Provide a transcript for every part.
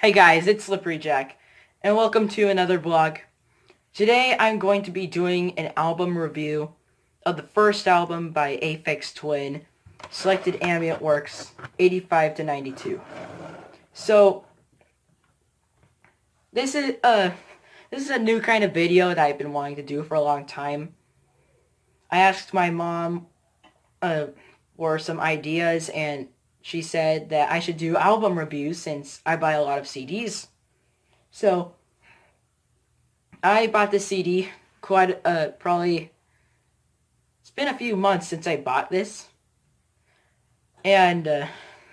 Hey guys, it's Slippery Jack, and welcome to another vlog. Today I'm going to be doing an album review of the first album by Aphex Twin, selected Ambient Works, 85 to 92. So, this is a new kind of video that I've been wanting to do for a long time. I asked my mom for some ideas, and she said that I should do album reviews since I buy a lot of CDs. So, I bought this CD probably, it's been a few months since I bought this. And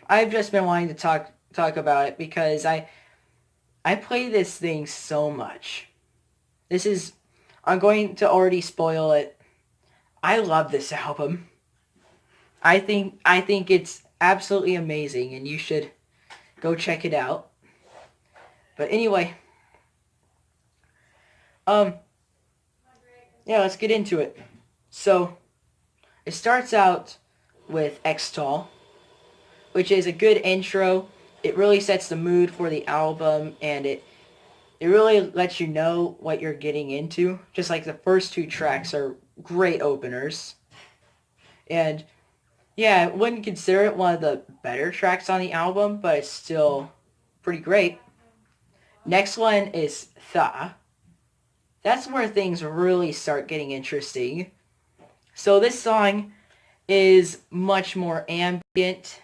I've just been wanting to talk about it because I play this thing so much. I'm going to already spoil it. I love this album. I think it's absolutely amazing, and you should go check it out. But anyway, yeah, let's get into it. So, it starts out with Xtal, which is a good intro. It really sets the mood for the album, and it really lets you know what you're getting into. Just like the first two tracks are great openers. And yeah, I wouldn't consider it one of the better tracks on the album, but it's still pretty great. Next one is Tha. That's where things really start getting interesting. So this song is much more ambient.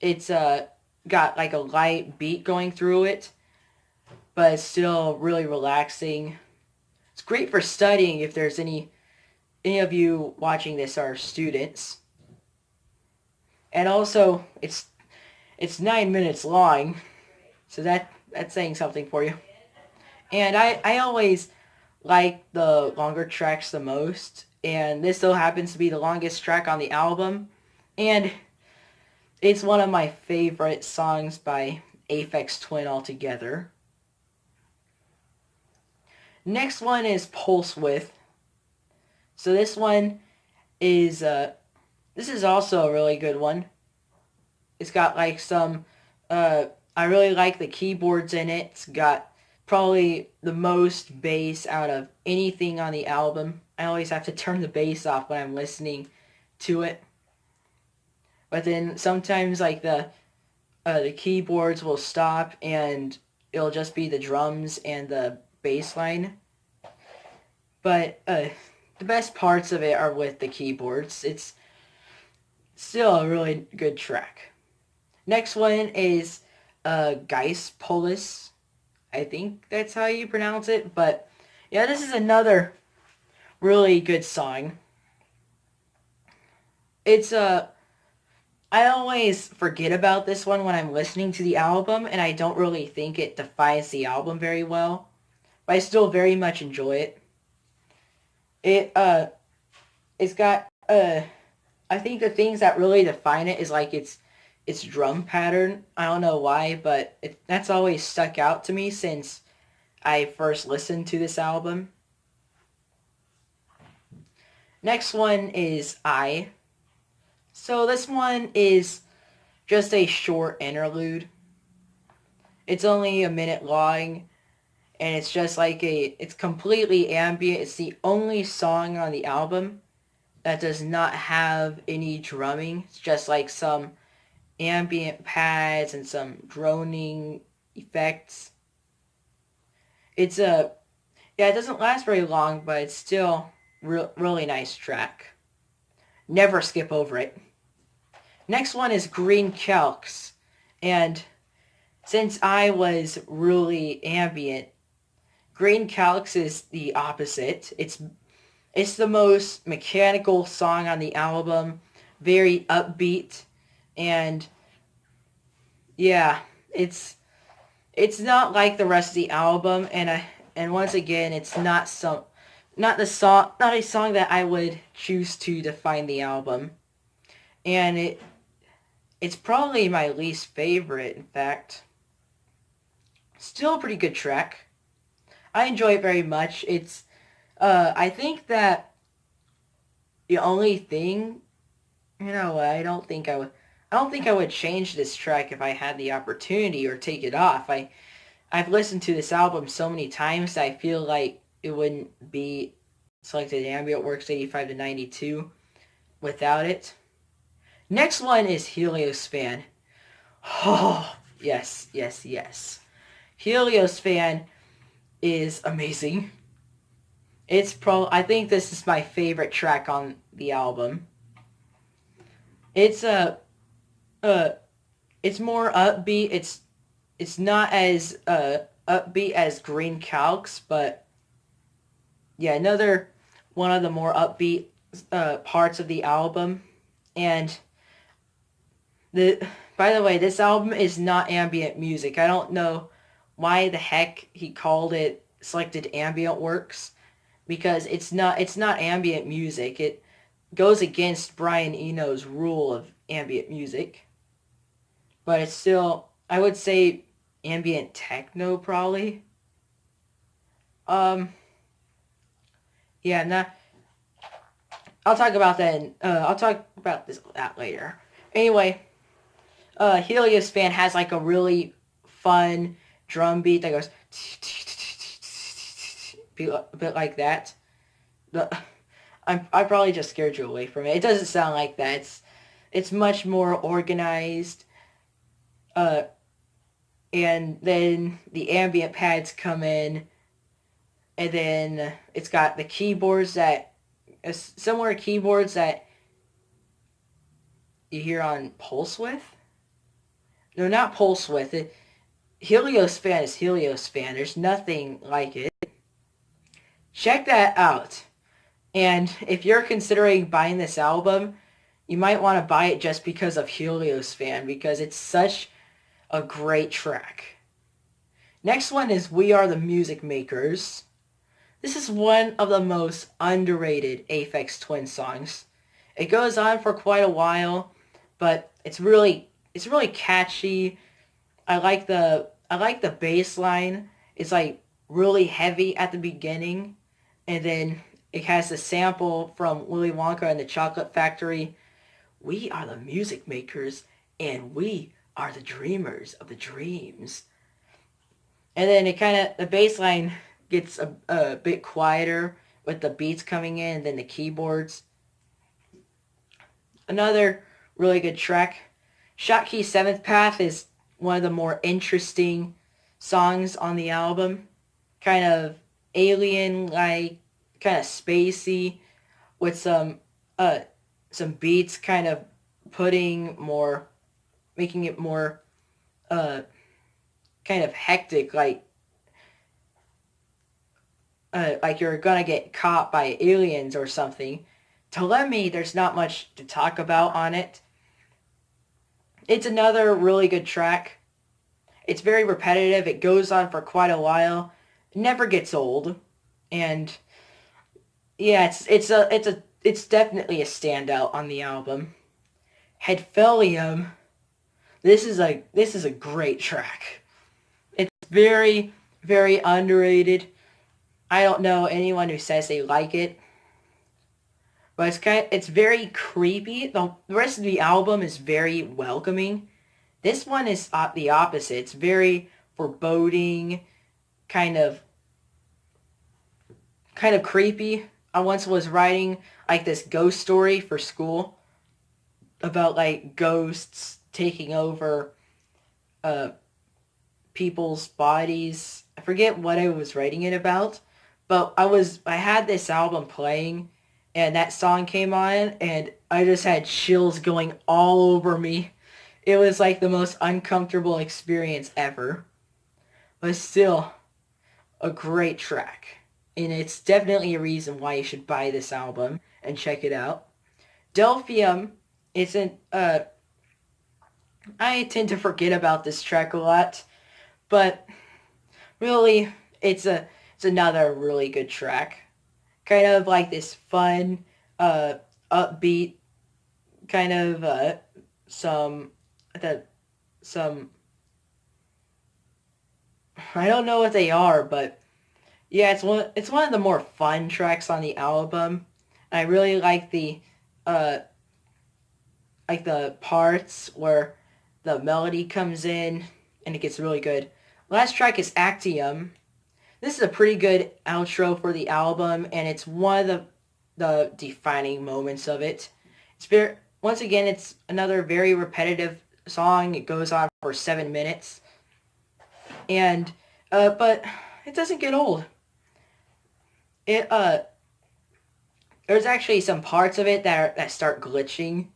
It's got like a light beat going through it, but it's still really relaxing. It's great for studying if there's any of you watching this are students. And also it's 9 minutes long, so that's saying something for you. And I always like the longer tracks the most, and this still happens to be the longest track on the album, and it's one of my favorite songs by Aphex Twin altogether. Next one is Pulsewidth. So this one is this is also a really good one. It's got like some I really like the keyboards in it. It's got probably the most bass out of anything on the album. I always have to turn the bass off when I'm listening to it. But then sometimes like the keyboards will stop and it'll just be the drums and the bass line. But the best parts of it are with the keyboards. It's still a really good track. Next one is polis. I think that's how you pronounce it. But yeah, this is another really good song. It's I always forget about this one when I'm listening to the album, and I don't really think it defines the album very well. But I still very much enjoy it. It's got I think the things that really define it is like its drum pattern. I don't know why, but that's always stuck out to me since I first listened to this album. Next one is I. So this one is just a short interlude. It's only a minute long, and it's just like it's completely ambient. It's the only song on the album that does not have any drumming. It's just like some ambient pads and some droning effects. It's yeah, it doesn't last very long, but it's still really nice track. Never skip over it. Next one is Green Calx, and since I was really ambient, Green Calx is the opposite. It's the most mechanical song on the album, very upbeat, and yeah, it's not like the rest of the album, and once again, it's not a song that I would choose to define the album, and it's probably my least favorite, in fact. Still a pretty good track. I enjoy it very much. It's I think that the only thing, I don't think I don't think I would change this track if I had the opportunity or take it off. I've listened to this album so many times that I feel like it wouldn't be selected Ambient Works 85 to 92 without it. Next one is Heliosphan. Oh, yes, yes, yes. Heliosphan is amazing. I think this is my favorite track on the album. It's it's more upbeat. It's not as upbeat as Green Calx, but yeah, another one of the more upbeat parts of the album. And the by the way, this album is not ambient music. I don't know why the heck he called it selected Ambient Works, because it's not ambient music. It goes against Brian Eno's rule of ambient music. But it's still, I would say, ambient techno probably. Um, yeah, not. I'll talk about that. I'll talk about that later. Anyway, Helios has like a really fun drum beat that goes a bit like that. I probably just scared you away from it. It doesn't sound like that. It's much more organized. Uh, and then the ambient pads come in, and then it's got the keyboards that similar keyboards that you hear on Pulsewidth. No, not Pulsewidth. Heliospan is Heliospan. There's nothing like it. Check that out. And if you're considering buying this album, you might want to buy it just because of Heliospan, because it's such a great track. Next one is We Are the Music Makers. This is one of the most underrated Aphex Twin songs. It goes on for quite a while, but it's really catchy. I like the bass line. It's like really heavy at the beginning, and then it has the sample from Willy Wonka and the Chocolate Factory. We are the music makers, and we are the dreamers of the dreams. And then the bass line gets a bit quieter with the beats coming in, and then the keyboards. Another really good track. Schottky Seventh Path is one of the more interesting songs on the album. Kind of alien-like, kind of spacey, with some beats kind of making it more kind of hectic, like you're gonna get caught by aliens or something. Telemi, there's not much to talk about on it. It's another really good track. It's very repetitive. It goes on for quite a while. It never gets old. And yeah, it's definitely a standout on the album. Hedphelym, this is a great track. It's very, very underrated. I don't know anyone who says they like it, but it's very creepy. The rest of the album is very welcoming. This one is the opposite. It's very foreboding, kind of creepy. I once was writing like this ghost story for school about like ghosts taking over people's bodies. I forget what I was writing it about, but I had this album playing, and that song came on, and I just had chills going all over me. It was like the most uncomfortable experience ever, but still a great track. And it's definitely a reason why you should buy this album and check it out. Delphium isn't, I tend to forget about this track a lot, but really, it's another really good track. Kind of like this fun, upbeat, kind of, some, that, some, I don't know what they are, but yeah, it's one of the more fun tracks on the album. I really like uh like the parts where the melody comes in and it gets really good. Last track is Actium. This is a pretty good outro for the album, and it's one of the defining moments of it. It's very, once again, it's another very repetitive song. It goes on for 7 minutes, and but it doesn't get old. It there's actually some parts of it that start glitching,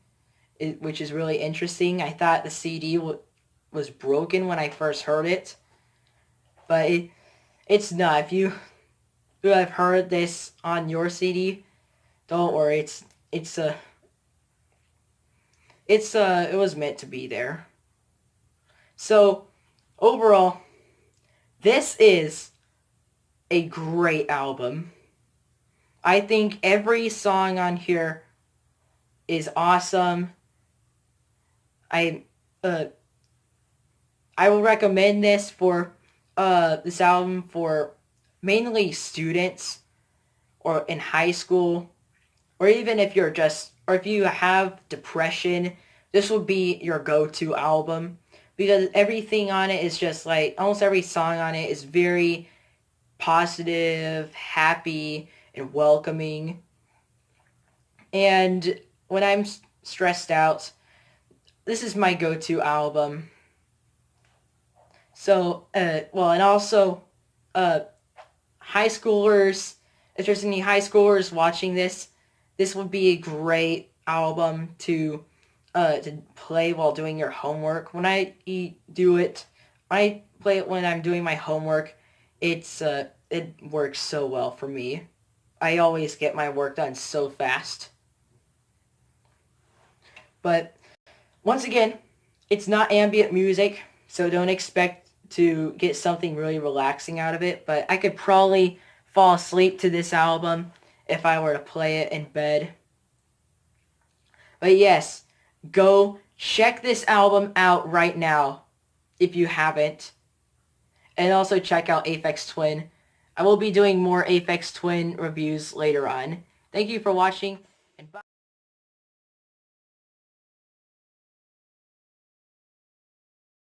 which is really interesting. I thought the CD was broken when I first heard it, but it's not. If you have heard this on your CD, don't worry. It was meant to be there. So overall, this is a great album. I think every song on here is awesome. I uh I will recommend this album for mainly students or in high school, or even if you're just, or if you have depression, this would be your go-to album, because everything on it is just like, almost every song on it is very positive, happy, and welcoming. And when I'm stressed out, this is my go-to album. So, well, and also, high schoolers, if there's any high schoolers watching this, this would be a great album to play while doing your homework. When I play it when I'm doing my homework. It works so well for me. I always get my work done so fast. But once again, it's not ambient music, so don't expect to get something really relaxing out of it. But I could probably fall asleep to this album if I were to play it in bed. But yes, go check this album out right now if you haven't. And also check out Aphex Twin. I will be doing more Aphex Twin reviews later on. Thank you for watching.